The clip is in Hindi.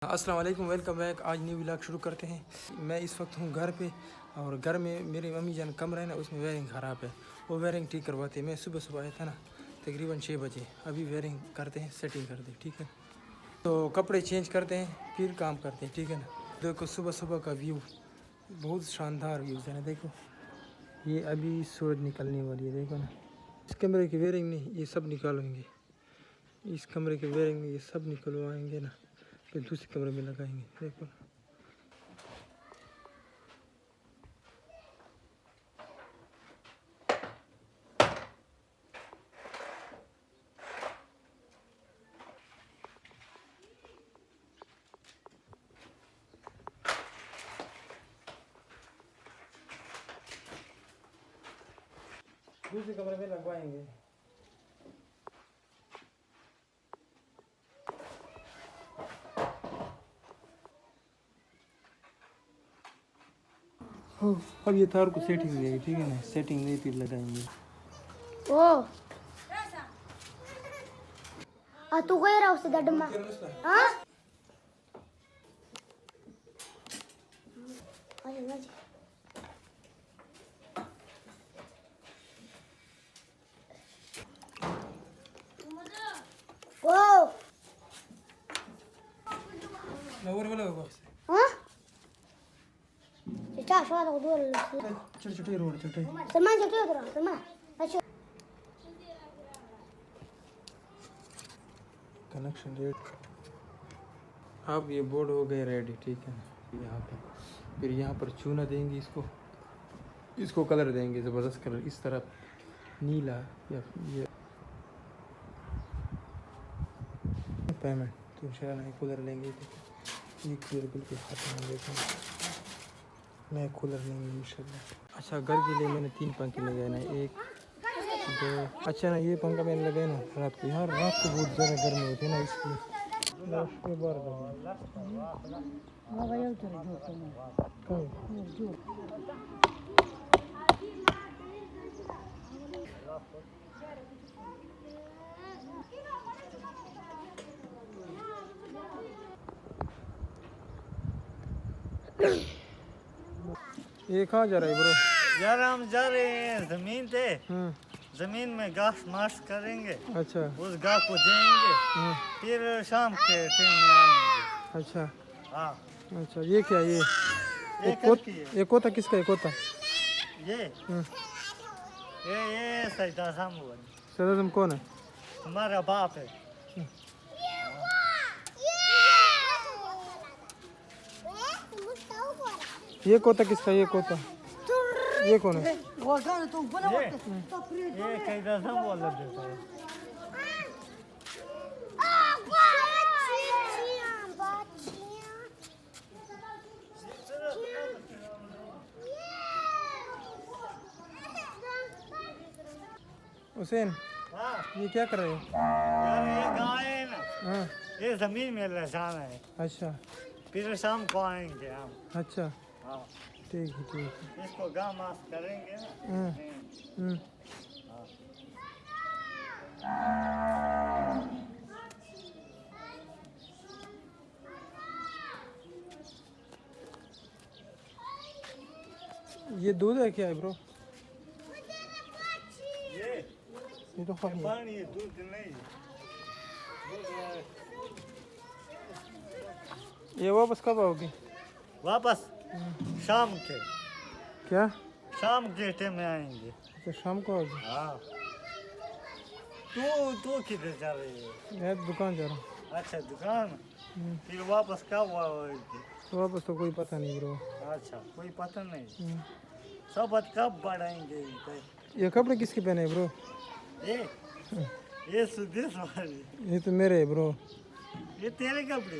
अस्सलाम वालेकुम, वेलकम बैक। आज न्यू व्लॉग शुरू करते हैं। मैं इस वक्त हूँ घर पे और घर में मेरी मम्मी जान कमरा है ना, उसमें वायरिंग ख़राब है। वो वायरिंग ठीक करवाते हैं। मैं सुबह सुबह आया था ना, तकरीबन 6 बजे। अभी वायरिंग करते हैं, सेटिंग करते हैं, ठीक है। तो कपड़े चेंज करते हैं, फिर काम करते हैं, ठीक है ना। देखो सुबह सुबह का व्यू, बहुत शानदार व्यू है ना। देखो ये अभी सूरज निकलने वाली है, देखो ना। इस कमरे की वायरिंग नहीं, ये सब निकालेंगे। इस कमरे की वायरिंग ये सब निकलवाएंगे ना, फिर दूसरे कमरे में लगाएंगे। देखो दूसरे कमरे में लगवाएंगे। अब ये तार को सेटिंग देंगे, ठीक है ना। सेटिंग नहीं फिर लगाएंगे। ओ आ तू गया रहा उससे दडमा हां अरे ना जी ओ नवर वाला होगा हां चचा शो तो दूर छोटे छोटे रोड छोटे समान छोटे उधर समान अच्छा कनेक्शन रेट। अब ये बोर्ड हो गए रेडी, ठीक है ना। यहाँ पे फिर यहाँ पर चूना देंगे, इसको कलर देंगे, ज़बरदस्त कलर। इस तरफ नीला या ये पेमेंट तो इंशाल्लाह कूलर लेंगे। ये कूलर बिल्कुल ख़त्म हो गया, मैं कूलर लेंगे इंशाल्लाह। अच्छा, घर के लिए मैंने 3 पंखे लगाए ना, 1 2। अच्छा ना, ये पंखा मैंने लगाया ना रात को। यार रात को बहुत ज़्यादा गर्मी होती है ना, इसलिए ये कहाँ जा रहा है ब्रो? यार हम जा रहे हैं जमीन पे। जमीन में घास मास करेंगे। अच्छा, उस घास को देंगे, फिर शाम के टाइम में आएंगे। अच्छा हाँ, अच्छा। ये क्या ये ये कोता किसका है? कोता ये सैयद आजम हुआ। सदर कौन है? हमारा बाप है। ये कोता किसका? ये कोता ये कौन है? ये सैयद आजम वाला देता है। हुसैन, हाँ ये क्या कर रहे हो? यार ये गाय है ना, हाँ ये जमीन में लहसाना है। अच्छा फिर शाम को आएंगे हम। अच्छा, हाँ, ठीक है ठीक है। इसको घास मास करेंगे ना। हम्म। ये दूध है क्या है ब्रो? ये तो पानी है। पानी है, दूध नहीं। ये वापस कब आओगे? वापस शाम के। क्या? शाम के टाइम में आएंगे। तो शाम को आओगे? हाँ। तू किधर जा रही है? मैं दुकान जा रहा हूँ। अच्छा, दुकान। फिर वापस कब आओगे? वापस तो कोई पता नहीं ब्रो। अच्छा, कोई पता नहीं। सब कब बढ़ाएंगे? ये कपड़े किसके पहने हैं ब्रो? ये सुदेश वाली। ये तो मेरे है ब्रो। ये तेरे कपड़े।